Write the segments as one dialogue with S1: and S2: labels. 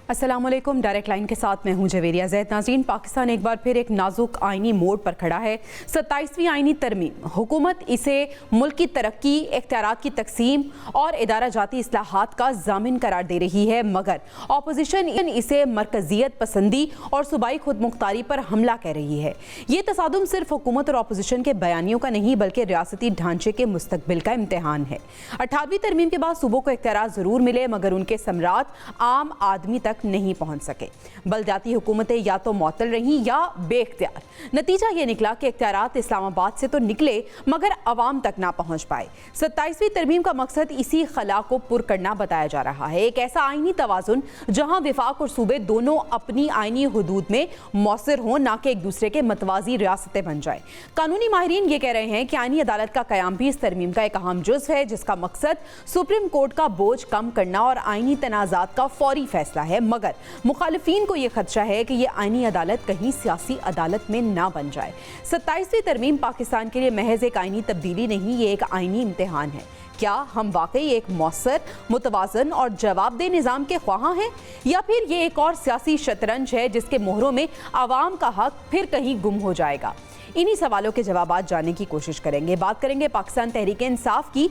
S1: अस्सलामुअलैकुम। Direct line के साथ मैं हूं जवेरिया ज़ैद। नाज़रीन, पाकिस्तान एक बार फिर एक नाजुक आइनी मोड़ पर खड़ा है। 27वीं आइनी तरमीम, हुकूमत इसे मुल्क की तरक्की, इख्तियारात की तकसीम और इदारा जाती इस्लाहात का जामिन करार दे रही है, मगर अपोजिशन इसे मरकजियत पसंदी और सूबाई खुद मुख्तारी पर हमला कह रही है। ये तसादुम सिर्फ हुकूमत और अपोजिशन के बयानियों का नहीं बल्कि रियासती ढांचे के मुस्तकबिल का इम्तहान है। 18वीं तरमीम के बाद सूबों को इख्तियारात ज़रूर मिले, मगर उनके समरात आम आदमी तक नहीं पहुंच सके। बलदियाती हुकूमतें या तो मुअत्तल रहीं या बेख्तियार। नतीजा ये निकला कि इख्तियारात इस्लामाबाद से तो निकले मगर अवाम तक ना पहुंच पाए। 27वीं तरमीम का मकसद इसी खला को पुर करना बताया जा रहा है। एक ऐसा आइनी तवाजुन जहां विफाक और सूबे दोनों अपनी आइनी हुदूद में मौसर हों, ना कि एक दूसरे के मतवाजी रियासतें बन जाए। कानूनी माहिरीन ये कह रहे हैं कि आइनी अदालत का कयाम भी इस तरमीम का एक अहम जुज़ है, जिसका मकसद सुप्रीम कोर्ट का बोझ कम करना और आइनी तनाज़ात का फौरी फैसला है। मगर मुखालिफिन को यह खदशा है कि यह आइनी अदालत कहीं सियासी अदालत में ना बन जाए। 27वीं तरमीम पाकिस्तान के लिए महज एक आइनी तब्दीली नहीं, ये एक आइनी इम्तिहान है। क्या हम वाकई एक मौसर, मुतवाज़न और जवाबदेह निज़ाम के ख्वाहां हैं, या फिर ये एक और सियासी शतरंज है जिसके मोहरों में आवाम का हक फिर कहीं गुम हो जाएगा? इन्हीं सवालों के जवाब जानने की कोशिश करेंगे। बात करेंगे पाकिस्तान तहरीक-ए-इंसाफ की।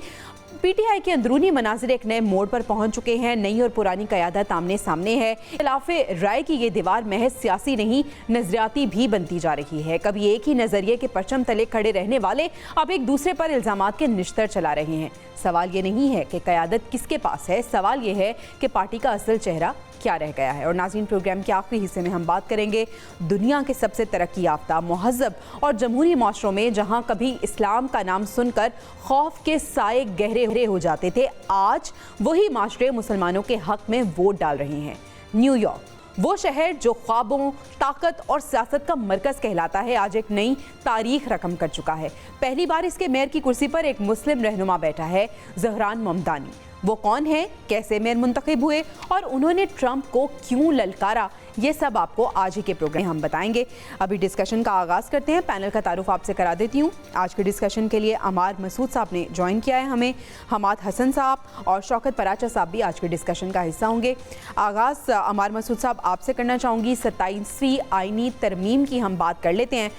S1: पीटीआई के अंदरूनी मनाजिर एक नए मोड़ पर पहुंच चुके हैं। नई और पुरानी क़यादत आमने सामने है। खिलाफे राय की ये दीवार महज सियासी नहीं, नजरियाती भी बनती जा रही है। कभी एक ही नजरिए के परचम तले खड़े रहने वाले अब एक दूसरे पर इल्जामात के निश्तर चला रहे हैं। सवाल ये नहीं है कि क़यादत किसके पास है, सवाल ये है कि पार्टी का असल चेहरा क्या रह गया है। और नाज़रीन, प्रोग्राम के आखिरी हिस्से में हम बात करेंगे दुनिया के सबसे तरक्की याफ्ता, मुहज़्ज़ब और जमहूरी माशरों में जहां कभी इस्लाम का नाम सुनकर खौफ के साए गहरे हो जाते थे, आज वही माशरे मुसलमानों के हक में वोट डाल रहे हैं। न्यूयॉर्क, वो शहर जो ख्वाबों, ताकत और सियासत का मरकज़ कहलाता है, आज एक नई तारीख रकम कर चुका है। पहली बार इसके मेयर की कुर्सी पर एक मुस्लिम रहनुमा बैठा है, ज़हरान ममदानी। वो कौन है, कैसे मेयर मुंतखब हुए और उन्होंने ट्रंप को क्यों ललकारा, ये सब आपको आज ही के प्रोग्राम में हम बताएंगे। अभी डिस्कशन का आगाज़ करते हैं। पैनल का तारुफ आपसे करा देती हूँ। आज के डिस्कशन के लिए अमार मसूद साहब ने ज्वाइन किया है हमें, हमाद हसन साहब और शौकत पराचा साहब भी आज के डिस्कशन का हिस्सा होंगे। आगाज़ अमार मसूद साहब आपसे करना चाहूँगी। 27वीं आइनी तरमीम की हम बात कर लेते हैं।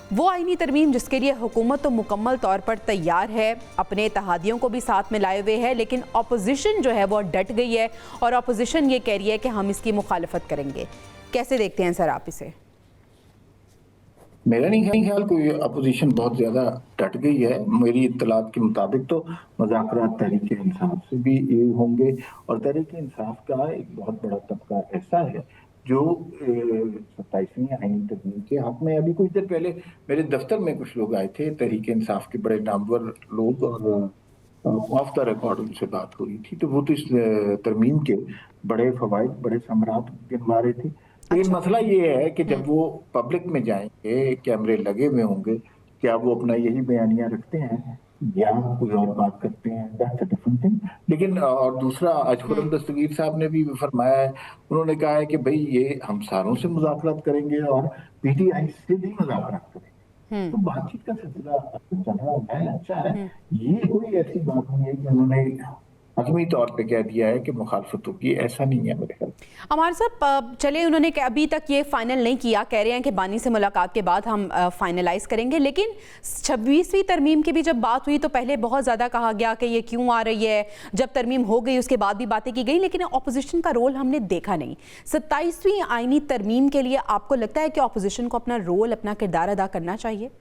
S1: वो आइनी तरमीम जिसके लिए हुकूमत तो मुकम्मल तौर पर तैयार है, अपने इत्तेहादियों को भी साथ में लाए हुए है, लेकिन अपोजिशन जो है वो डट गई है और अपोजिशन ये कह रही है कि हम इसकी मुखालफत करेंगे। कैसे देखते हैं सर आप इसे?
S2: मेरा नहीं ख्याल कोई अपोजिशन बहुत ज़्यादा डट गई है। मेरी इत्तलात के मुताबिक तो मुज़ाकरात तहरीक-ए-इंसाफ से भी होंगे और तहरीक-ए-इंसाफ का एक बहुत बड़ा तबका ऐसा है जो 27वीं आईनी तरमीम के हक में। अभी कुछ देर पहले मेरे दफ्तर में कुछ लोग आए थे, तहरीक-ए-इंसाफ के बड़े नामवर लोग, और ऑफ द रिकॉर्ड उनसे बात हो रही थी, तो वो तो इस तरमीम के बड़े फवाइद, बड़े समरात गिनवा रहे थे। लेकिन मसला ये है कि जब वो पब्लिक में जाएंगे, कैमरे लगे हुए होंगे, क्या वो अपना यही बयानिया रखते हैं या कोई और बात करते हैं, दैट्स अ डिफरेंट थिंग। लेकिन और दूसरा, आज खुर्रम दस्तगीर साहब ने भी फरमाया है, उन्होंने कहा है कि भाई ये हम सारों से मुज़ाकरात करेंगे और पीटीआई से भी मुज़ाकरात करेंगे। तो बातचीत का सिलसिला चल रहा है, अच्छा है। ये कोई ऐसी बात नहीं है कि उन्होंने हतमी तौर पे कह दिया है कि मुखालफत होगी, ऐसा नहीं है मेरे ख्याल।
S1: अमार साहब, चले, उन्होंने अभी तक ये फाइनल नहीं किया, कह रहे हैं कि बानी से मुलाकात के बाद हम फाइनलाइज करेंगे, लेकिन 26वीं तरमीम की भी जब बात हुई तो पहले बहुत ज़्यादा कहा गया कि ये क्यों आ रही है। जब तरमीम हो गई उसके बाद भी बातें की गई, लेकिन अपोजिशन का रोल हमने देखा नहीं। 27वीं आइनी तरमीम के लिए आपको लगता है कि अपोजिशन को अपना रोल, अपना किरदार अदा करना चाहिए?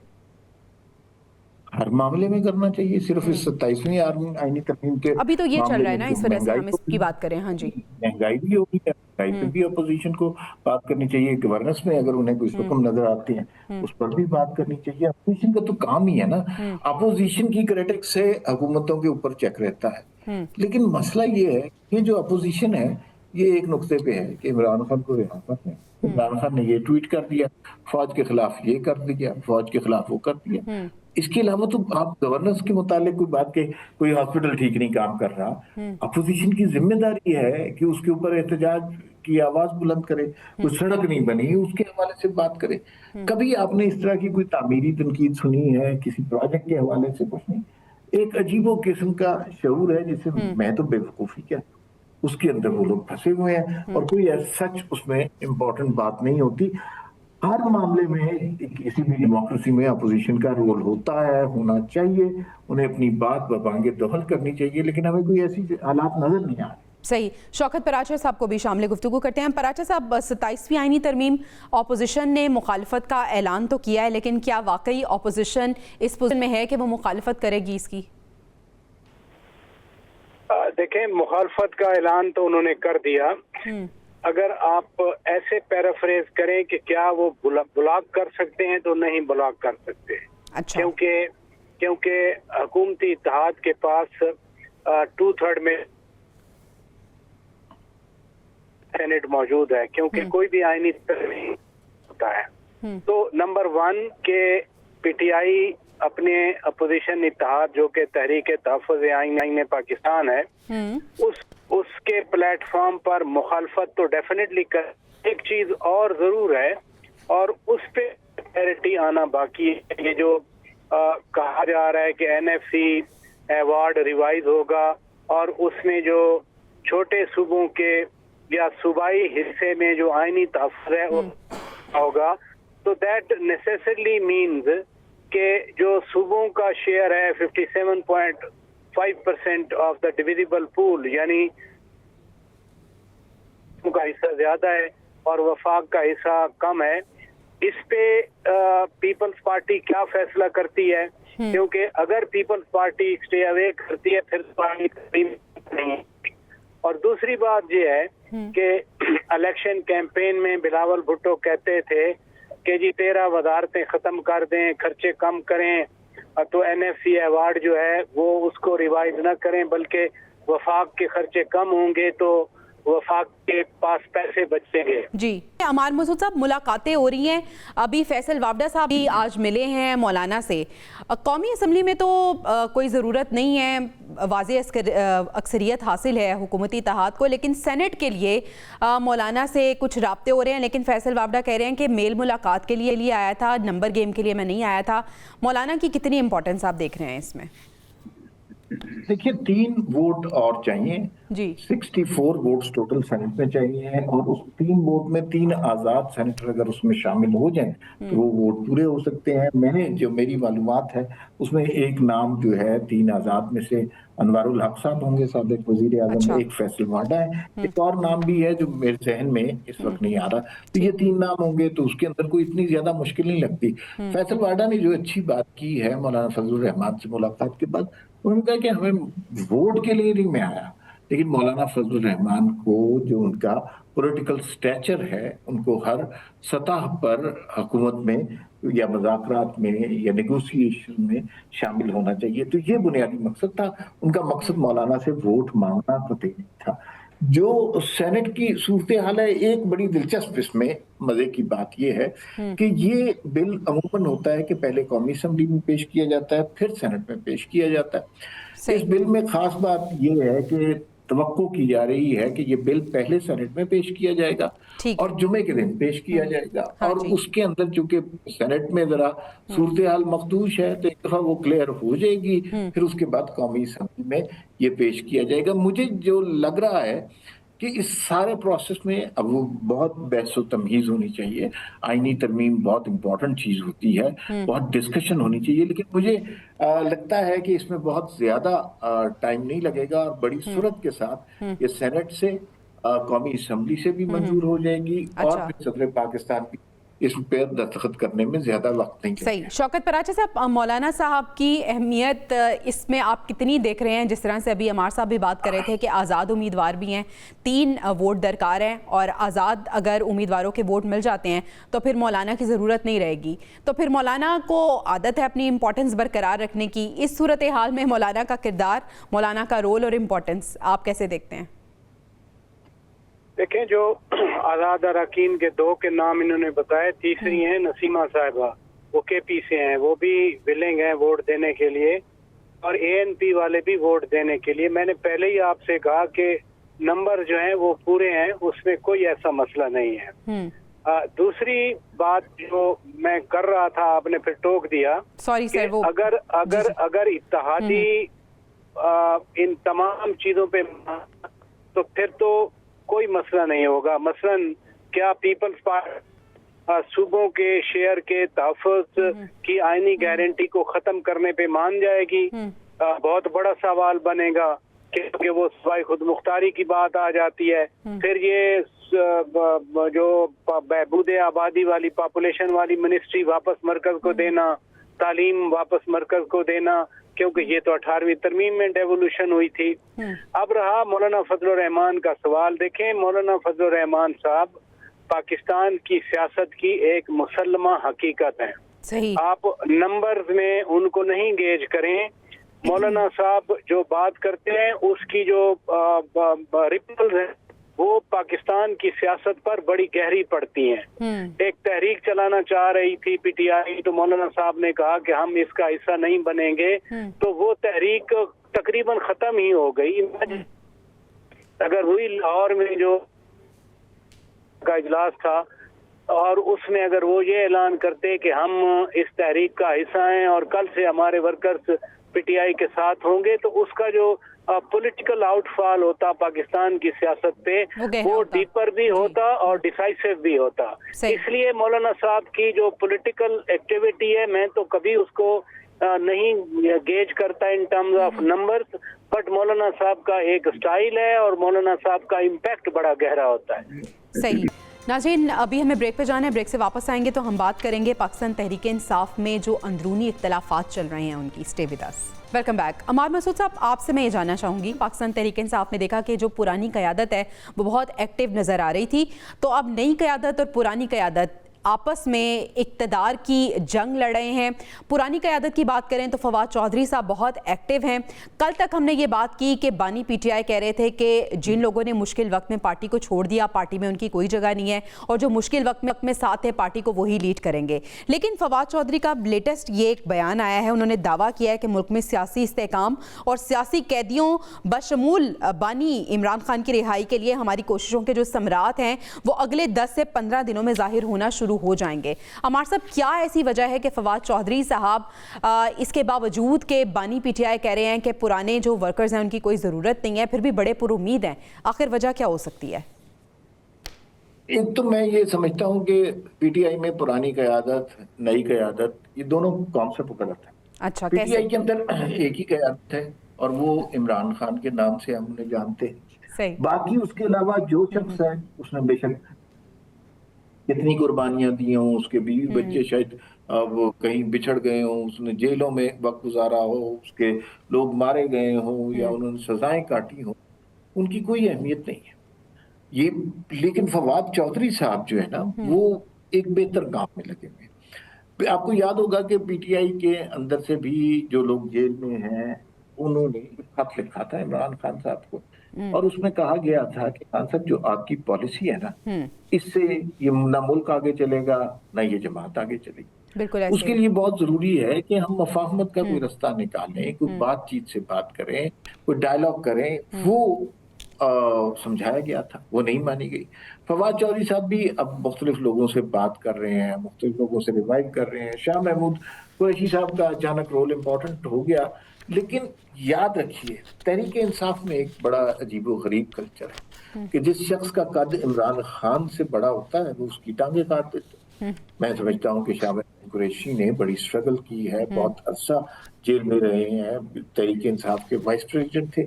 S2: हर मामले में करना चाहिए, सिर्फ इस 27वीं आईनी तरमीम के
S1: अभी तो ये चल रहा है ना, इस वजह से हम
S2: महंगाई
S1: इसकी बात करें। हाँ जी,
S2: महंगाई भी होगी, महंगाई पे भी अपोजिशन को बात करनी चाहिए। गवर्नेंस में अगर उन्हें कोई हुक्म नजर आते हैं उस पर भी बात करनी चाहिए। अपोजिशन का तो काम ही है ना, अपोजिशन की क्रिटिक्स से हुकूमतों के ऊपर चेक रहता है। लेकिन मसला ये है, ये जो अपोजिशन है ये एक नुक्ते पे है कि इमरान खान को रियासत में, इमरान खान ने ये ट्वीट कर दिया, फौज के खिलाफ ये कर दिया, फौज के खिलाफ वो कर दिया। इसके अलावा तो आप गवर्नेंस के मुतालिक कोई बात के, कोई हॉस्पिटल ठीक नहीं काम कर रहा, अपोजिशन की जिम्मेदारी है कि उसके ऊपर एहतजाज की आवाज बुलंद करे। कोई सड़क नहीं बनी, उसके हवाले से बात करे। कभी आपने इस तरह की कोई तामीरी तनकीद सुनी है किसी प्रोजेक्ट के हवाले से? कुछ नहीं। एक अजीबो किस्म का शऊर है जिसे मैं तो बेवकूफी क्या उसके अंदर वो लोग फंसे हुए हैं और कोई सच उसमें इम्पोर्टेंट बात नहीं होती। हर मामले में किसी भी डेमोक्रेसी में अपोजिशन का रोल होता है, होना चाहिए, उन्हें अपनी बात बबांगे दखल करनी चाहिए, लेकिन हमें कोई ऐसी हालात नजर नहीं आ रही।
S1: सही। शौकत पराचा साहब को भी शामिल गुफ्तगू करते हैं। पराचा साहब, 27वीं आईनी तरमीम ऑपोजिशन ने मुखालफत का ऐलान तो किया है, लेकिन क्या वाकई ऑपोजिशन इस पोजीशन में है कि वो मुखालफत करेगी इसकी?
S3: देखें, मुखालफत का ऐलान तो उन्होंने कर दिया। अगर आप ऐसे पैराफ्रेज करें कि क्या वो ब्लॉक कर सकते हैं, तो नहीं ब्लॉक कर सकते।
S1: अच्छा।
S3: क्योंकि हुकूमती इत्तेहाद के पास 2/3 में सेनेट मौजूद है, क्योंकि कोई भी आईनी नहीं होता है। तो नंबर 1 के पीटीआई अपने अपोजिशन इत्तेहाद जो कि तहरीक तहफ़्फ़ुज़ आईन पाकिस्तान है, उसके प्लेटफॉर्म पर मुखालफत तो डेफिनेटली कर। एक चीज और जरूर है और उस पे क्लैरिटी आना बाकी है। ये जो कहा जा रहा है कि एनएफसी अवार्ड रिवाइज होगा और उसमें जो छोटे सूबों के या सूबाई हिस्से में जो आईनी तहफ़्फ़ुज़ है वो होगा, तो दैट नेसेसरली मीन्स कि जो सूबों का शेयर है 57.5% ऑफ द डिविजिबल पूल, यानी का हिस्सा ज्यादा है और वफाक का हिस्सा कम है। इस पे पीपल्स पार्टी क्या फैसला करती है, क्योंकि अगर पीपल्स पार्टी स्टे अवे करती है फिर नहीं। और दूसरी बात ये है कि इलेक्शन कैंपेन में बिलावल भुट्टो कहते थे कि जी 13 वजारतें खत्म कर दें, खर्चे कम करें, तो एनएफसी अवार्ड जो है वो उसको रिवाइज न करें, बल्कि वफाक के खर्चे कम होंगे तो वफाक के पास पैसे बचेंगे।
S1: जी अमार मसूद साहब, मुलाकातें हो रही हैं, अभी फैसल वावडा साहब भी आज मिले हैं मौलाना से। कौमी असम्बली में तो कोई ज़रूरत नहीं है, वाज़े अक्सरियत हासिल है हुकूमती इत्तेहाद को, लेकिन सेनेट के लिए मौलाना से कुछ राब्ते हो रहे हैं। लेकिन फैसल वावडा कह रहे हैं कि मेल मुलाकात के लिए आया था, नंबर गेम के लिए मैं नहीं आया था। मौलाना की कितनी इंपॉर्टेंस आप देख रहे हैं इसमें?
S2: देखिए, 3 वोट और चाहिए
S1: जी।
S2: 64 वोट्स टोटल सेनेट में चाहिए और उस 3 वोट में 3 आजाद सेनेटर अगर उसमें शामिल हो जाएं तो वो वोट पूरे हो सकते हैं। मैंने जो मेरी मालूमात है उसमें एक नाम जो है 3 आजाद में से अनवारुल हक साहब होंगे, साबिक वजीर आजम।
S1: अच्छा।
S2: एक फैसल वाडा है, एक और नाम भी है जो मेरे जहन में इस वक्त नहीं आ रहा। तो ये 3 नाम होंगे तो उसके अंदर कोई इतनी ज्यादा मुश्किल नहीं लगती। फैसल वाडा ने जो अच्छी बात की है मौलाना फजलुर रहमान से मुलाकात के बाद, उन्होंने कहा कि हमें वोट के लिए नहीं मैं आया, लेकिन मौलाना फजलुर रहमान को जो उनका पॉलिटिकल स्टैचर है उनको हर सतह पर हुकूमत में या मुज़ाकरात में या नेगोशिएशन में शामिल होना चाहिए। तो ये बुनियादी मकसद था उनका। मकसद मौलाना से वोट मांगना कतई नहीं था। जो सेनेट की सूरत हाल है, एक बड़ी दिलचस्प इसमें मजे की बात यह है कि ये बिल अमूमन होता है कि पहले कौमी असेंबली में पेश किया जाता है फिर सेनेट में पेश किया जाता है। इस बिल में खास बात यह है कि तवक्को की जा रही है कि ये बिल पहले सेनेट में पेश किया जाएगा और जुमे के दिन पेश किया जाएगा।
S1: हाँ
S2: और उसके अंदर चूंकि सेनेट में जरा सूरत हाल मखदूश है तो एक दफा वो क्लियर हो जाएगी, फिर उसके बाद कौमी असेंबली में ये पेश किया जाएगा। मुझे जो लग रहा है कि इस सारे प्रोसेस में अब वो बहुत बहस तमहीज होनी चाहिए। आईनी तरमीम बहुत इंपॉर्टेंट चीज होती है, बहुत डिस्कशन होनी चाहिए, लेकिन मुझे लगता है कि इसमें बहुत ज्यादा टाइम नहीं लगेगा और बड़ी सूरत के साथ ये सेनेट से कौमी असेंबली से भी मंजूर हो जाएगी।
S1: अच्छा।
S2: और फिर सदर पाकिस्तान की इस पर दस्तखत करने में ज्यादा वक्त नहीं
S1: सही। शौकत पराचा साहब, मौलाना साहब की अहमियत इसमें आप कितनी देख रहे हैं? जिस तरह से अभी अमार साहब भी बात कर रहे थे कि आज़ाद उम्मीदवार भी हैं, 3 वोट दरकार हैं और आज़ाद अगर उम्मीदवारों के वोट मिल जाते हैं तो फिर मौलाना की ज़रूरत नहीं रहेगी। तो फिर मौलाना को आदत है अपनी इम्पोर्टेंस बरकरार रखने की। इस सूरत हाल में मौलाना का किरदार, मौलाना का रोल और इम्पोर्टेंस आप कैसे देखते हैं?
S3: देखें, जो आज़ाद अरकान के 2 के नाम इन्होंने बताए, तीसरी हैं नसीमा साहिबा, वो केपी से हैं, वो भी विलिंग हैं वोट देने के लिए और एएनपी वाले भी वोट देने के लिए। मैंने पहले ही आपसे कहा कि नंबर जो हैं वो पूरे हैं, उसमें कोई ऐसा मसला नहीं है। दूसरी बात जो मैं कर रहा था आपने फिर टोक दिया,
S1: सॉरी सर, वो
S3: अगर इत्तेहादी इन तमाम चीजों पे तो फिर तो कोई मसला नहीं होगा। मसलन क्या पीपल्स पार्टी सूबों के शेयर के तहफ़्फ़ुज़ की आईनी गारंटी को खत्म करने पे मान जाएगी? बहुत बड़ा सवाल बनेगा, क्योंकि वो सवाई खुद मुख्तारी की बात आ जाती है। फिर ये जो बहबूद आबादी वाली, पॉपुलेशन वाली मिनिस्ट्री वापस मरकज को देना, तालीम वापस मरकज को देना, क्योंकि ये तो 18वीं तरमीम में डेवोल्यूशन हुई थी। अब रहा मौलाना फजलुर रहमान का सवाल। देखें, मौलाना फजलुर रहमान साहब पाकिस्तान की सियासत की एक मुसल्लमा हकीकत है।
S1: सही। आप
S3: नंबर्स में उनको नहीं गेज करें। मौलाना साहब जो बात करते हैं उसकी जो रिपल्स हैं वो पाकिस्तान की सियासत पर बड़ी गहरी पड़ती हैं। एक तहरीक चलाना चाह रही थी पीटीआई, तो मौलाना साहब ने कहा कि हम इसका हिस्सा नहीं बनेंगे, तो वो तहरीक तकरीबन खत्म ही हो गई। अगर हुई लाहौर में जो का इजलास था और उसमें अगर वो ये ऐलान करते कि हम इस तहरीक का हिस्सा हैं और कल से हमारे वर्कर्स पीटीआई के साथ होंगे, तो उसका जो पॉलिटिकल आउटफॉल होता पाकिस्तान की सियासत पे वो डीपर भी होता और डिसाइसिव भी होता। इसलिए मौलाना साहब की जो पॉलिटिकल एक्टिविटी है, मैं तो कभी उसको नहीं गेज करता in terms of numbers, but मौलाना साहब का एक स्टाइल है और मौलाना साहब का इम्पैक्ट बड़ा गहरा होता है।
S1: सही। नाज़रीन, अभी हमें ब्रेक पे जाना है। ब्रेक से वापस आएंगे तो हम बात करेंगे पाकिस्तान तहरीक इंसाफ में जो अंदरूनी इख्तलाफात चल रहे हैं उनकी। Stay with us. Welcome back. Amar Masood साहब, आपसे मैं ये जानना चाहूँगी, पाकिस्तान तहरीक इंसाफ ने देखा कि जो पुरानी क़यादत है वो बहुत एक्टिव नज़र आ रही थी, तो अब नई क़यादत और पुरानी क़यादत आपस में इक़्तिदार की जंग लड़ रहे हैं। पुरानी क़यादत की बात करें तो फवाद चौधरी साहब बहुत एक्टिव हैं। कल तक हमने ये बात की कि बानी पीटीआई कह रहे थे कि जिन लोगों ने मुश्किल वक्त में पार्टी को छोड़ दिया, पार्टी में उनकी कोई जगह नहीं है, और जो मुश्किल वक्त में साथ है पार्टी को वही लीड करेंगे। लेकिन फवाद चौधरी का लेटेस्ट ये एक बयान आया है, उन्होंने दावा किया है कि मुल्क में सियासी इस्तेहकाम और सियासी कैदियों बशमूल बानी इमरान खान की रिहाई के लिए हमारी कोशिशों के जो समरात हैं वो अगले 10 से 15 दिनों में जाहिर होना शुरू हो जाएंगे। अमार साहब, क्या ऐसी वजह है कि फवाद चौधरी साहब इसके बावजूद के बानी पीटीआई कह रहे हैं कि पुराने जो वर्कर्स हैं उनकी कोई ज़रूरत नहीं है, फिर भी बड़े पुरुम्मीद हैं? आखिर वजह क्या हो सकती है?
S2: एक तो मैं ये समझता हूँ कि पीटीआई में पुरानी क़यादत, नई क़यादत, ये दोनों कॉन्सेप्ट गलत है।
S1: अच्छा,
S2: पीटीआई के अंदर एक ही क़यादत है और वो इमरान खान के नाम से हम उन्हें जानते हैं। बाकी उसके अलावा जो शख्स है उसने बेशक कितनी कुर्बानियां दी हों, उसके बीवी बच्चे शायद वो कहीं बिछड़ गए हों, उसने जेलों में वक्त गुजारा हो, उसके लोग मारे गए हों या उन्होंने सजाएं काटी हों, उनकी कोई अहमियत नहीं है ये। लेकिन फवाद चौधरी साहब जो है ना, वो एक बेहतर काम में लगे हुए। आपको याद होगा कि पीटीआई के अंदर से भी जो लोग जेल में हैं उन्होंने खत लिखा था इमरान खान साहब को, और उसमें कहा गया था कि खान साहब जो आपकी पॉलिसी है ना, इससे ये ना मुल्क आगे चलेगा ना ये जमात आगे चलेगी। उसके लिए बहुत जरूरी है कि हम मफाहमत का कोई रास्ता निकालें, कोई बातचीत से बात करें, कोई डायलॉग करें। वो समझाया गया था, वो नहीं मानी गई। फवाद चौधरी साहब भी अब मुख्तलिफ लोगों से बात कर रहे हैं, मुख्तलिफ लोगों से रिवाइव कर रहे हैं। शाह महमूद कुरैशी साहब का अचानक रोल इम्पोर्टेंट हो गया, लेकिन याद रखिए तहरीक इंसाफ में एक बड़ा अजीबो गरीब कल्चर है कि जिस शख्स का कद इमरान खान से बड़ा होता है वो उसकी टांगे काट देते हैं। मैं समझता हूँ कि शाह महमूद कुरैशी ने बड़ी स्ट्रगल की है, बहुत अरसा जेल में रहे हैं, तहरीक इंसाफ के वाइस प्रेसिडेंट थे,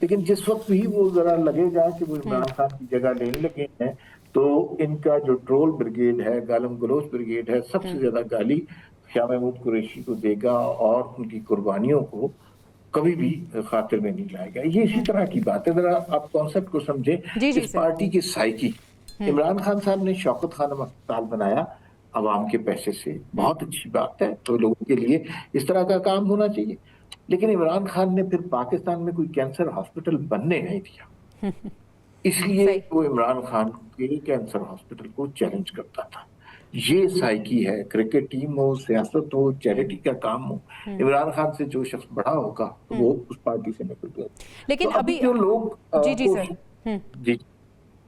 S2: लेकिन जिस वक्त भी वो जरा लगेगा कि वो इमरान खान की जगह लेने लगे हैं, तो इनका जो ट्रोल ब्रिगेड है, गालम गलोच ब्रिगेड है, सबसे ज्यादा गाली शाह महमूद कुरैशी को देगा और उनकी कुर्बानियों को कभी भी खातिर में नहीं लाएगा। ये इसी तरह की बात है। जरा आप कॉन्सेप्ट को समझे, इस पार्टी की साइकी। इमरान खान साहब ने शौकत खानम अस्पताल बनाया अवाम के पैसे से, बहुत अच्छी बात है, तो लोगों के लिए इस तरह का काम होना चाहिए। लेकिन इमरान खान ने फिर पाकिस्तान में कोई कैंसर हॉस्पिटल बनने नहीं दिया, इसलिए वो इमरान खान के कैंसर हॉस्पिटल को चैलेंज करता था। ये साइकी है, क्रिकेट टीम हो, सियासत हो, चैरिटी का काम हो, इमरान खान से जो शख्स बड़ा होगा वो उस पार्टी से निकल गया।
S1: लेकिन
S2: तो अभी जो लोग
S1: जी सर
S2: जी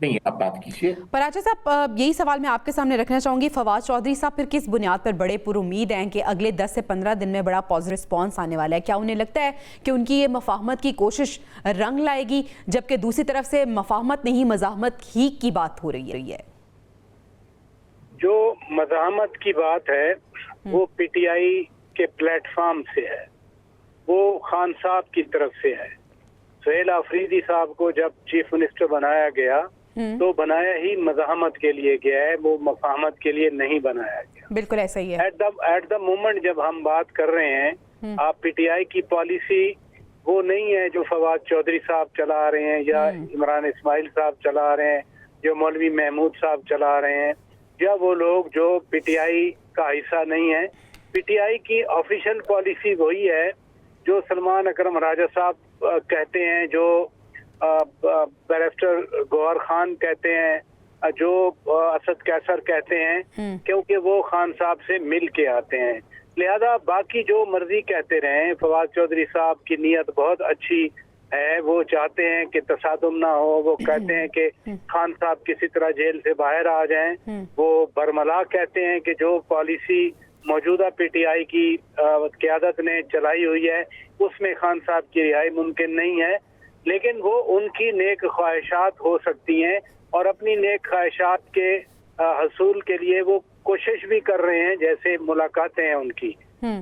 S2: नहीं, आप बात कीजिए।
S1: पर आचा साहब, यही सवाल मैं आपके सामने रखना चाहूंगी, फवाद चौधरी साहब फिर किस बुनियाद पर बड़े पुरुमीद हैं कि अगले 10 से 15 दिन में बड़ा पॉजिटिव रिस्पॉन्स आने वाला है? क्या उन्हें लगता है कि उनकी ये मफाहमत की कोशिश रंग लाएगी, जबकि दूसरी तरफ से मफाहमत नहीं मज़ाहमत ही की बात हो रही है?
S3: जो मज़ाहमत की बात है वो पीटीआई के प्लेटफॉर्म से है, वो खान साहब की तरफ से है। सुहेल आफरीदी साहब को जब चीफ मिनिस्टर बनाया गया तो बनाया ही मज़ाहमत के लिए गया है, वो मफाहमत के लिए नहीं बनाया गया।
S1: बिल्कुल ऐसा ही है।
S3: एट द मोमेंट जब हम बात कर रहे हैं, आप पीटीआई की पॉलिसी वो नहीं है जो फवाद चौधरी साहब चला रहे हैं या इमरान इस्माइल साहब चला रहे हैं, जो मौलवी महमूद साहब चला रहे हैं, या वो लोग जो पीटीआई का हिस्सा नहीं है। पीटीआई की ऑफिशियल पॉलिसी वही है जो सलमान अकरम राजा साहब कहते हैं, जो बैरिस्टर गौहर खान कहते हैं, जो असद कैसर कहते हैं, क्योंकि वो खान साहब से मिल के आते हैं। लिहाजा बाकी जो मर्जी कहते रहे, फवाद चौधरी साहब की नीयत बहुत अच्छी है, वो चाहते हैं कि तसादुम ना हो, वो कहते हैं कि खान साहब किसी तरह जेल से बाहर आ जाएं। वो बरमला कहते हैं कि जो पॉलिसी मौजूदा पीटीआई की क़यादत ने चलाई हुई है उसमें खान साहब की रिहाई मुमकिन नहीं है, लेकिन वो उनकी नेक ख्वाहिशात हो सकती हैं और अपनी नेक ख्वाहिशात के हसूल के लिए वो कोशिश भी कर रहे हैं, जैसे मुलाकातें हैं उनकी।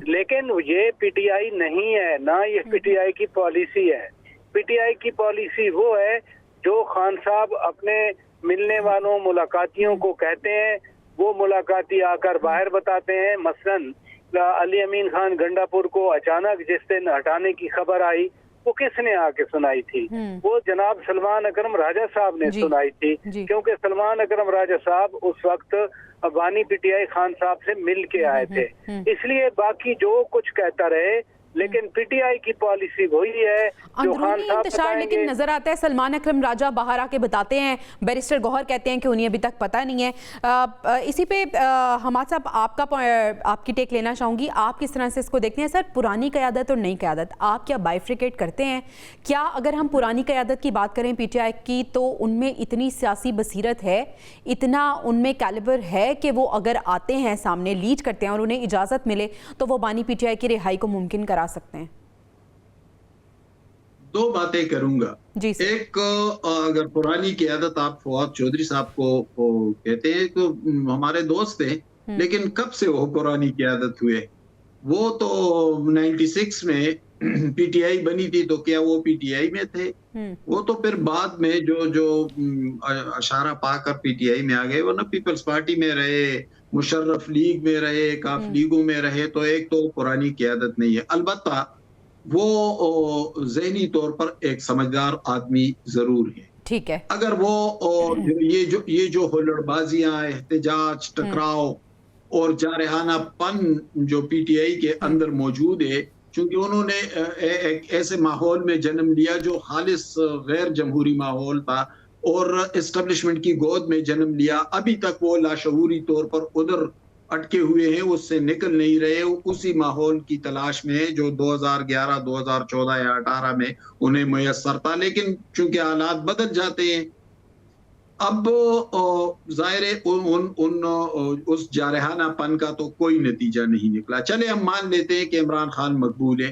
S3: लेकिन ये पीटीआई नहीं है, ना ये पीटीआई की पॉलिसी है। पीटीआई की पॉलिसी वो है जो खान साहब अपने मिलने वालों मुलाकातियों को कहते हैं, वो मुलाकाती आकर बाहर बताते हैं। मसलन अली अमीन खान गंडापुर को अचानक जिस दिन हटाने की खबर आई, वो किसने आके सुनाई थी? वो जनाब सलमान अकरम राजा साहब ने सुनाई थी, क्योंकि सलमान अकरम राजा साहब उस वक्त बानी पीटीआई खान साहब से मिल के आए थे। इसलिए बाकी जो कुछ कहता रहे, लेकिन पीटीआई की पॉलिसी वही है जो खान साहब
S1: इंतशार लेकिन नजर आता है। सलमान अकरम राजा बाहर आके बताते हैं, बैरिस्टर गौहर कहते हैं कि उन्हें अभी तक पता नहीं है। इसी पे हमाद साहब आपकी टेक लेना चाहूंगी, आप किस तरह से इसको देखते हैं? सर, पुरानी क़यादत और नई क़यादत आप क्या बाइफ्रिकेट करते हैं? क्या अगर हम पुरानी क़यादत की बात करें पीटीआई की, तो उनमें इतनी सियासी बसीरत है, इतना उनमें कैलिबर है कि वो अगर आते हैं सामने, लीड करते हैं और उन्हें इजाज़त मिले तो वो बानी पीटीआई की रिहाई को मुमकिन करा सकते हैं?
S4: दो बातें करूंगा जी। एक, अगर पुरानी क़यादत आप फवाद चौधरी साहब को कहते हैं तो हमारे दोस्त थे, लेकिन कब से वो पुरानी क़यादत हुए? वो तो 96 में पीटीआई बनी थी, तो क्या वो पीटीआई में थे? वो तो फिर बाद में जो अशारा पाकर पीटीआई में आ गए, वो ना पीपल्स पार्टी में रहे, मुशर्रफ लीग में रहे, काफ लीगों में रहे, तो एक तो पुरानी क़यादत नहीं है। अलबत्ता वो ज़हनी तौर पर एक समझदार आदमी जरूर है, ठीक है। अगर वो ये जो हुल्लड़बाजियां, एहतजाज, टकराव और जारहानापन जो पीटीआई के अंदर मौजूद है, क्योंकि उन्होंने एक ऐसे माहौल में जन्म लिया जो खालिस गैर जमहूरी माहौल था और एस्टेब्लिशमेंट की गोद में जन्म लिया, अभी तक वो लाशऊरी तौर पर उधर अटके हुए हैं, उससे निकल नहीं रहे, उसी माहौल की तलाश में है जो 2011, 2014 या 18 में उन्हें मुयस्सर था। लेकिन चूंकि हालात बदल जाते हैं, अब जाहिर है उस जारहानापन का तो कोई नतीजा नहीं निकला। चले हम मान लेते हैं कि इमरान खान मकबूल है,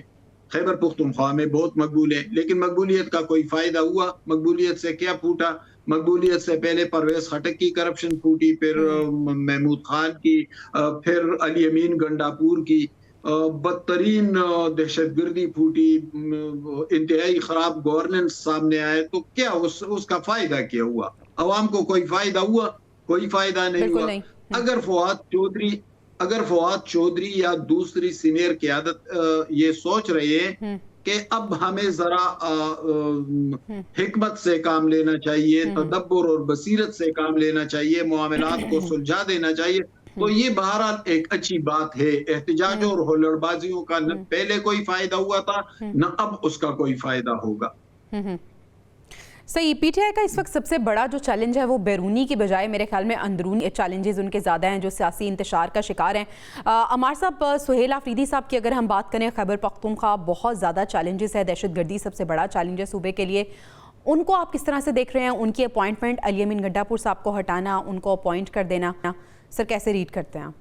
S4: खैबर पख्तूनख्वा में बहुत मकबूल है, लेकिन मकबूलियत का कोई फायदा हुआ? मकबूलियत से क्या फूटा? मकबूलियत से पहले परवेज खटक की करप्शन फूटी, फिर महमूद खान की, फिर अली अमीन गंडापुर की बदतरीन दहशतगर्दी फूटी, इंतहाई खराब गवर्नेंस सामने आए, तो क्या उसका फायदा क्या हुआ? अवाम को कोई फायदा हुआ? कोई फायदा नहीं हुआ। अगर फवाद चौधरी या दूसरी सीनियर क़यादत ये सोच रहे हैं कि अब हमें जरा हिकमत से काम लेना चाहिए, तदब्बुर और बसीरत से काम लेना चाहिए, मामलात को सुलझा देना चाहिए, तो ये बहरहाल एक अच्छी बात है। एहतजाज और हुल्लड़बाजियों का न पहले कोई फायदा हुआ था, न अब उसका कोई फायदा होगा।
S1: सही। पीटीआई का इस वक्त सबसे बड़ा जो चैलेंज है वो बैरूनी की बजाय मेरे ख्याल में अंदरूनी चैलेंजेस उनके ज़्यादा हैं जो सियासी इंतशार का शिकार हैं। अमार साहब, सुहेल आफरीदी साहब की अगर हम बात करें, खैबर पख्तूनख्वा बहुत ज़्यादा चैलेंजेस है, दहशतगर्दी सबसे बड़ा चैलेंज है सूबे के लिए। उनको आप किस तरह से देख रहे हैं? उनकी अपॉइंटमेंट, अली अमीन गंडापुर साहब को हटाना, उनको अपॉइंट कर देना, सर कैसे रीड करते हैं आप?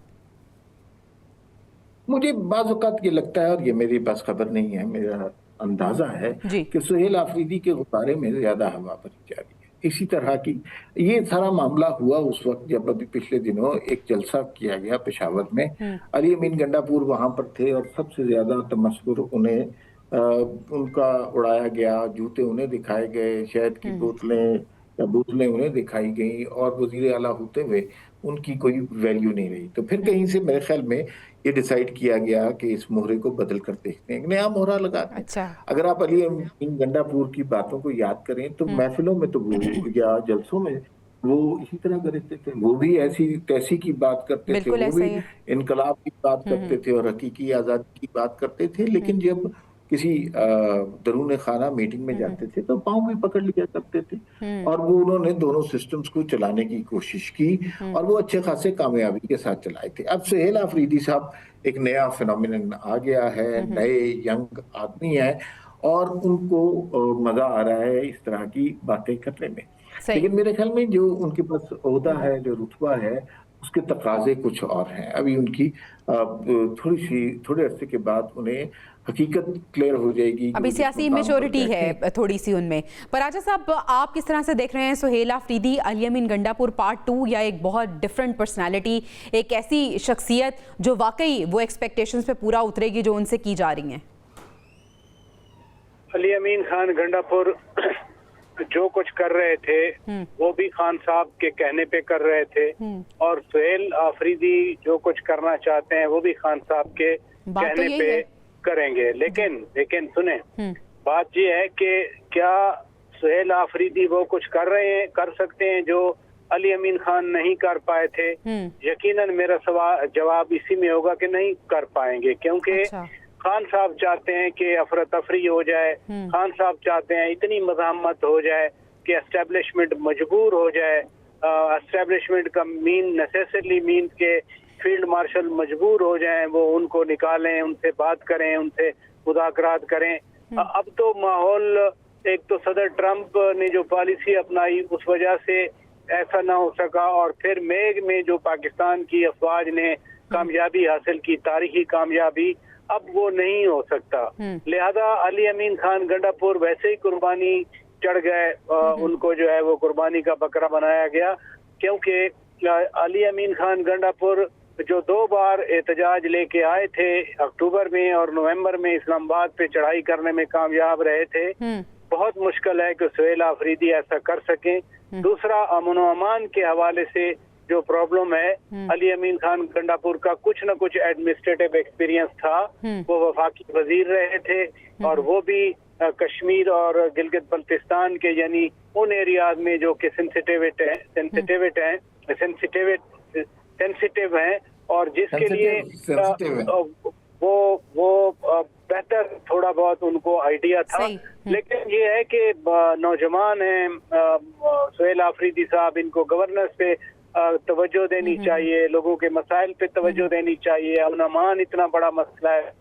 S2: मुझे बाज़ औक़ात ये लगता है, और ये मेरी बस खबर नहीं है, मेरा अंदाजा है कि सुहेल आफरीदी के गुब्बारे में ज्यादा हवा भरी जा रही है। इसी तरह की ये सारा मामला हुआ उस वक्त जब अभी पिछले दिनों एक जलसा किया गया पेशावर में। अली अमीन गंडापुर वहां पर थे और सबसे ज्यादा तमस्कुर उन्हें उनका उड़ाया गया, जूते उन्हें दिखाए गए, शहद की बोतलें या बोतलें उन्हें दिखाई गई, और वजीर आला होते हुए उनकी कोई वैल्यू नहीं रही। तो फिर कहीं से मेरे ख्याल में ये डिसाइड किया गया कि इस मोहरे को बदल कर देखते हैं, एक नया मोहरा लगाते हैं।
S1: अच्छा।
S2: अगर आप अली अमीन गंडापुर की बातों को याद करें तो महफिलों में तो वो या जलसों में वो इसी तरह करते थे, वो भी ऐसी तैसी की बात करते थे, वो भी इनकलाब की बात करते थे और हकीकी आजादी की बात करते थे। लेकिन जब किसी दरूने खाना मीटिंग में जाते थे तो पांव भी पकड़ लिया करते थे, और वो उन्होंने दोनों सिस्टम्स को चलाने की कोशिश की और वो अच्छे खासे कामयाबी के साथ चलाए थे। अब सुहेल आफरीदी साहब एक नया फिनोमिनन आ गया है, नए यंग आदमी है और उनको मजा आ रहा है इस तरह की बातें करने में। लेकिन मेरे ख्याल में जो उनके पास ओहदा है, जो रुतबा है, उसके तकाजे कुछ और हैं। अभी उनकी थोड़े अरसे के बाद उन्हें हकीकत क्लियर हो जाएगी।
S1: अभी सियासी मेच्योरिटी है थोड़ी सी उनमें। पर राजा साहब, आप किस तरह से देख रहे हैं सुहेल आफरीदी, अली अमीन गंडापुर पार्ट 2, या एक बहुत डिफरेंट पर्सनालिटी, एक ऐसी शख्सियत जो वाकई वो एक्सपेक्टेशंस पे पूरा उतरेगी जो उनसे की जा रही हैं?
S3: अली अमीन खान गंडापुर जो कुछ कर रहे थे वो भी खान साहब के कहने पे कर रहे थे, और सुहेल आफरीदी जो कुछ करना चाहते हैं वो भी खान साहब के कहने पे करेंगे। लेकिन सुने, बात ये है कि क्या सुहेल आफरीदी वो कुछ कर सकते हैं जो अली अमीन खान नहीं कर पाए थे? यकीनन मेरा जवाब इसी में होगा कि नहीं कर पाएंगे, क्योंकि खान साहब चाहते हैं कि अफरा तफरी हो जाए। खान साहब चाहते हैं इतनी मज़ाहमत हो जाए कि एस्टेब्लिशमेंट मजबूर हो जाए। एस्टेब्लिशमेंट का नेसेसरली मीन के फील्ड मार्शल मजबूर हो जाएं, वो उनको निकालें, उनसे बात करें, उनसे मुज़ाकरात करें। अब तो माहौल, एक तो सदर ट्रंप ने जो पॉलिसी अपनाई उस वजह से ऐसा ना हो सका, और फिर मेघ में जो पाकिस्तान की अफवाज ने कामयाबी हासिल की, तारीखी कामयाबी, अब वो नहीं हो सकता। लिहाजा अली अमीन खान गंडापुर वैसे ही कुर्बानी चढ़ गए, उनको जो है वो कुर्बानी का बकरा बनाया गया, क्योंकि अली अमीन खान गंडापुर जो 2 बार एहतजाज लेके आए थे अक्टूबर में और नवंबर में इस्लामाबाद पे चढ़ाई करने में कामयाब रहे थे, बहुत मुश्किल है कि सुहेल आफरीदी ऐसा कर सकें। दूसरा, अमन व अमान के हवाले से जो प्रॉब्लम है, अली अमीन खान गंडापुर का कुछ न कुछ एडमिनिस्ट्रेटिव एक्सपीरियंस था। वो वफाकी वजीर रहे थे और वो भी कश्मीर और गिलगित बल्तिस्तान के यानी उन एरियाज में जो कि सेंसिटिव हैं और जिसके लिए वो बेहतर थोड़ा बहुत उनको आइडिया था। लेकिन ये है कि नौजवान हैं सुहेल आफरीदी साहब, इनको गवर्नेंस पे तवज्जो देनी चाहिए, लोगों के मसाइल पे तवज्जो देनी चाहिए, अमन अमान इतना बड़ा मसला है,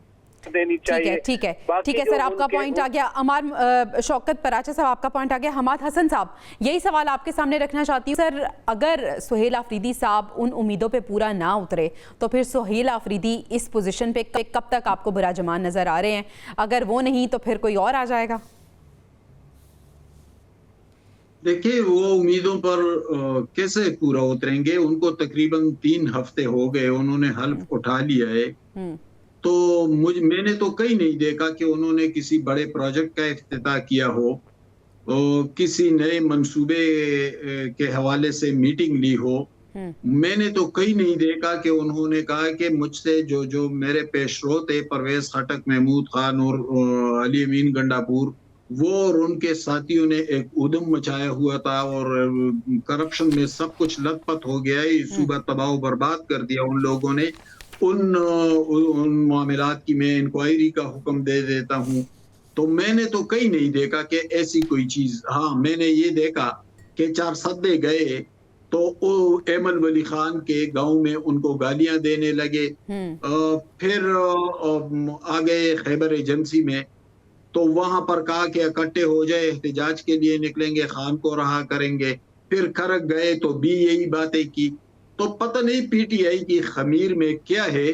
S3: देनी चाहिए।
S1: ठीक है सर, आपका पॉइंट आ गया। अमार शौकत पराचा साहब, आपका पॉइंट आ गया। हमाद हसन साहब, यही सवाल आपके सामने रखना चाहती हूँ सर, अगर सुहेल आफरीदी साहब उन उम्मीदों पे पूरा ना उतरे तो फिर सुहेल आफरीदी इस पोजीशन पे कब तक आपको बुराजमान नजर आ रहे हैं? अगर वो नहीं तो फिर कोई और आ जाएगा?
S4: देखिए, वो उम्मीदों पर कैसे पूरा उतरेंगे? उनको तकरीबन 3 हफ्ते हो गए, उन्होंने हल्फ उठा लिया है। तो मैंने तो कहीं नहीं देखा कि उन्होंने किसी बड़े प्रोजेक्ट का इफ्तिताह किया हो, किसी नए मंसूबे के हवाले से मीटिंग ली हो। मैंने तो कहीं नहीं देखा कि उन्होंने कहा कि मुझसे जो मेरे पेशरो थे, परवेज खटक, महमूद खान और अली अमीन गंडापुर, वो और उनके साथियों ने एक उद्यम मचाया हुआ था और करप्शन में सब कुछ लथपथ हो गया है। सूबा तबाह बर्बाद कर दिया उन लोगों ने। उन मामलात की मैं इंक्वायरी का हुक्म दे देता हूँ। तो मैंने तो कहीं नहीं देखा कि ऐसी कोई चीज। हाँ, मैंने ये देखा कि 4 सदे गए तो एमन वली खान के गांव में उनको गालियां देने लगे। फिर आ गए खैबर एजेंसी में, तो वहां पर कहा कि इकट्ठे हो जाए, एहतजाज के लिए निकलेंगे, खान को रहा करेंगे। फिर खरक गए तो भी यही बातें की। तो पता नहीं पीटीआई की खमीर में क्या है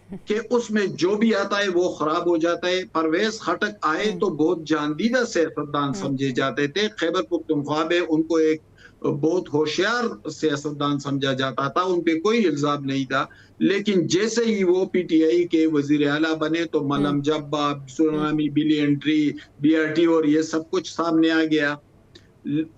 S4: कि उसमें जो भी आता है वो खराब हो जाता है। परवेज खटक आए तो बहुत जानीदा सियासतदान समझे जाते थे। खैबर पख्तूनख्वा में उनको एक बहुत होशियार सियासतदान समझा जाता था, उन पे कोई इल्जाम नहीं था। लेकिन जैसे ही वो पीटीआई के वजीर आला बने तो मलम जब्बा, सुनामी, बिलियन ट्री, बीआरटी और ये सब कुछ सामने आ गया।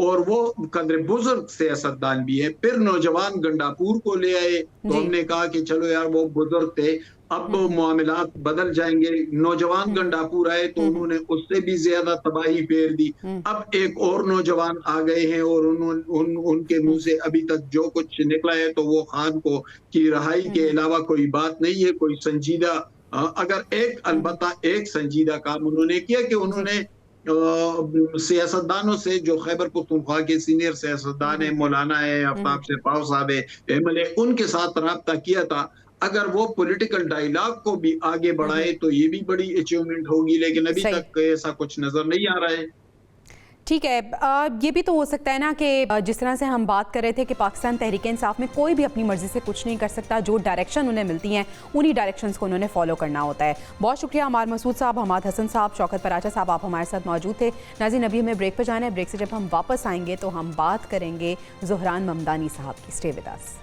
S4: और वो कदर बुजुर्ग सियासतदान भी है। फिर नौजवान गंडापुर को ले आए तो हमने कहा कि चलो यार वो बुजुर्ग थे, अब मामलात बदल जाएंगे। नौजवान गंडापुर आए तो उन्होंने उससे भी ज्यादा तबाही फेर दी। अब एक और नौजवान आ गए हैं और उनके मुंह से अभी तक जो कुछ निकला है तो वो खान को की रहाई के अलावा कोई बात नहीं है, कोई संजीदा। अगर अलबत्ता एक संजीदा काम उन्होंने किया कि उन्होंने सियासतदानों से, जो खैबर पख्तूनख्वा के सीनियर सियासतदान है, मौलाना है, आफ्ताब शेरपाव साहब है, एमएलए, उनके साथ राब्ता किया था। अगर वो पॉलिटिकल डायलॉग को भी आगे बढ़ाए तो ये भी बड़ी अचीवमेंट होगी, लेकिन अभी तक ऐसा कुछ नजर नहीं आ रहा है।
S1: ठीक है, ये भी तो हो सकता है ना कि जिस तरह से हम बात कर रहे थे कि पाकिस्तान तहरीक इंसाफ में कोई भी अपनी मर्जी से कुछ नहीं कर सकता, जो डायरेक्शन उन्हें मिलती हैं उन्हीं डायरेक्शंस को उन्होंने फॉलो करना होता है। बहुत शुक्रिया अमार मसूद साहब, हमाद हसन साहब, शौकत पराचा साहब, आप हमारे साथ मौजूद थे। नाज़रीन, अभी हमें ब्रेक पर जाना है। ब्रेक से जब हम वापस आएंगे तो हम बात करेंगे ज़ोहरान ममदानी साहब की। स्टे विद अस।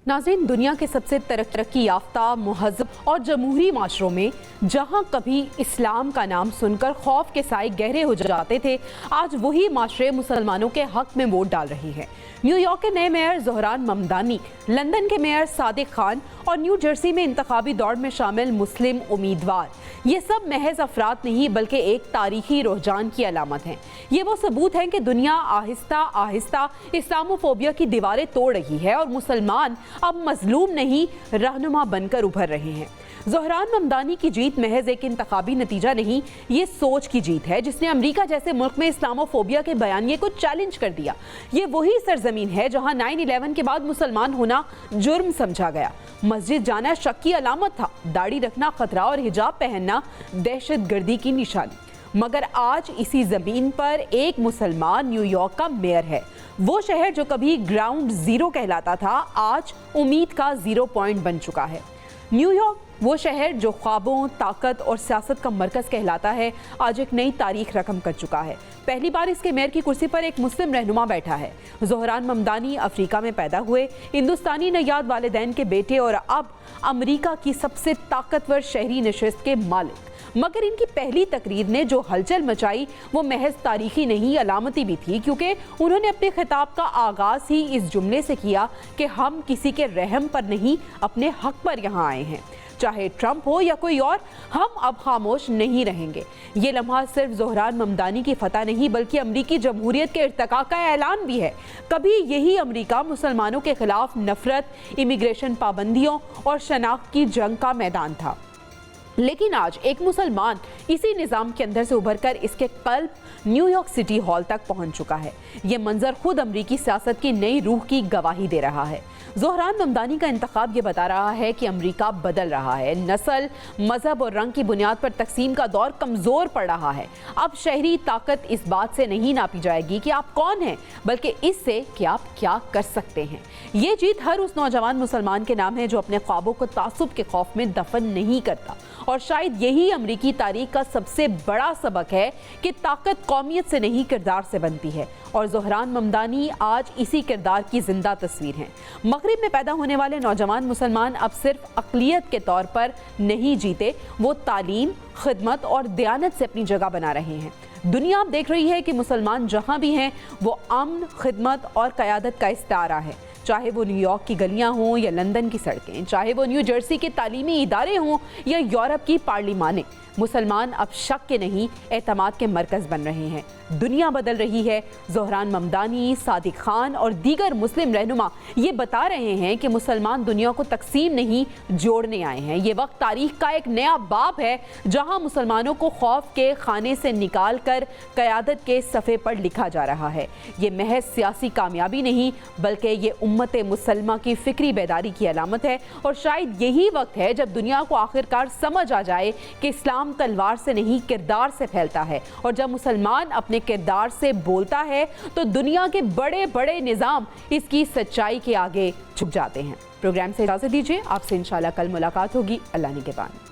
S1: नाज़रीन, दुनिया के सबसे तरक्की याफ्ता, मुहज़्ज़ब और जमहूरी माशरों में जहाँ कभी इस्लाम का नाम सुनकर खौफ के साए गहरे हो जाते थे, आज वही माशरे मुसलमानों के हक में वोट डाल रही है। न्यूयॉर्क के नए मेयर ज़ोहरान ममदानी, लंदन के मेयर सादिक खान और न्यू जर्सी में इंतखाबी दौड़ में शामिल मुस्लिम उम्मीदवार, ये सब महज अफराद नहीं बल्कि एक तारीखी रुझान की अलामत हैं। ये वो सबूत हैं कि दुनिया आहिस्ता आहिस्ता इस्लामोफोबिया की दीवारें तोड़ रही है और मुसलमान अब मजलूम नहीं, रहनुमा बनकर उभर रहे हैं। ज़ोहरान ममदानी की जीत महज एक इंतखाबी नतीजा नहीं, ये सोच की जीत है जिसने अमेरिका जैसे मुल्क में इस्लामोफोबिया के बयानिए को चैलेंज कर दिया। ये वही सरजमीन है जहां 9/11 के बाद मुसलमान होना जुर्म समझा गया, मस्जिद जाना शक की अलामत था, दाढ़ी रखना खतरा और हिजाब पहनना दहशतगर्दी की निशानी। मगर आज इसी जमीन पर एक मुसलमान न्यूयॉर्क का मेयर है। वो शहर जो कभी ग्राउंड जीरो कहलाता था, आज उम्मीद का 0 पॉइंट बन चुका है। न्यूयॉर्क, वो शहर जो ख्वाबों, ताकत और सियासत का मरकज़ कहलाता है, आज एक नई तारीख रकम कर चुका है। पहली बार इसके मेयर की कुर्सी पर एक मुस्लिम रहनुमा बैठा है। ज़ोहरान ममदानी अफ्रीका में पैदा हुए हिंदुस्तानी नयाद वालिदैन के बेटे और अब अमेरिका की सबसे ताकतवर शहरी नशिस्त के मालिक। मगर इनकी पहली तकरीर ने जो हलचल मचाई वो महज तारीखी नहीं, अलामती भी थी, क्योंकि उन्होंने अपने खिताब का आगाज ही इस जुमले से किया कि हम किसी के रहम पर नहीं, अपने हक पर यहाँ आए हैं। चाहे ट्रंप हो या कोई और, हम अब खामोश नहीं रहेंगे। ये लम्हा सिर्फ ज़ोहरान ममदानी की फतह नहीं बल्कि अमरीकी जमहूरियत के इर्तिका का ऐलान भी है। कभी यही अमरीका मुसलमानों के खिलाफ नफरत, इमिग्रेशन पाबंदियों और शनाख्त की जंग का मैदान था, लेकिन आज एक मुसलमान इसी निज़ाम के अंदर से उभरकर इसके कल्ब न्यूयॉर्क सिटी हॉल तक पहुंच चुका है। ये मंजर खुद अमरीकी सियासत की नई रूह की गवाही दे रहा है। ज़ोहरान ममदानी का इंतखाब ये बता रहा है कि अमरीका बदल रहा है। नस्ल, मजहब और रंग की बुनियाद पर तकसीम का दौर कमज़ोर पड़ रहा है। अब शहरी ताकत इस बात से नहीं नापी जाएगी कि आप कौन हैं, बल्कि इससे कि आप क्या कर सकते हैं। ये जीत हर उस नौजवान मुसलमान के नाम है जो अपने ख्वाबों को तासुब के खौफ में दफन नहीं करता। और शायद यही अमरीकी तारीख का सबसे बड़ा सबक है कि ताकत कौमियत से नहीं, किरदार से बनती है। और ज़ोहरान ममदानी आज इसी किरदार की जिंदा तस्वीर हैं। मगरिब में पैदा होने वाले नौजवान मुसलमान अब सिर्फ अक़लियत के तौर पर नहीं जीते, वो तालीम, खिदमत और दयानत से अपनी जगह बना रहे हैं। दुनिया अब देख रही है कि मुसलमान जहाँ भी हैं वो अमन, खिदमत और क़यादत का इस्तारा है। चाहे वो न्यूयॉर्क की गलियां हों या लंदन की सड़कें, चाहे वो न्यू जर्सी के तालीमी इदारे हों या यूरोप की पार्लिमानें, मुसलमान अब शक के नहीं, एतमाद के मरकज़ बन रहे हैं। दुनिया बदल रही है। ज़ोहरान ममदानी, सादिक खान और दीगर मुस्लिम रहनुमा ये बता रहे हैं कि मुसलमान दुनिया को तकसीम नहीं, जोड़ने आए हैं। ये वक्त तारीख का एक नया बाब है जहां मुसलमानों को खौफ के खाने से निकाल कर क़यादत के सफ़े पर लिखा जा रहा है। ये महज सियासी कामयाबी नहीं बल्कि ये उम्मत मुसलमा की फिक्री बेदारी की अलामत है और शायद यही वक्त है जब दुनिया को आखिरकार समझ आ जाए कि इस्लाम तलवार से नहीं किरदार से फैलता है, और जब मुसलमान अपने किरदार से बोलता है तो दुनिया के बड़े बड़े निज़ाम इसकी सच्चाई के आगे झुक जाते हैं। प्रोग्राम से इजाज़त दीजिए, आपसे इंशाल्लाह कल मुलाकात होगी। अल्लाह निगहबान।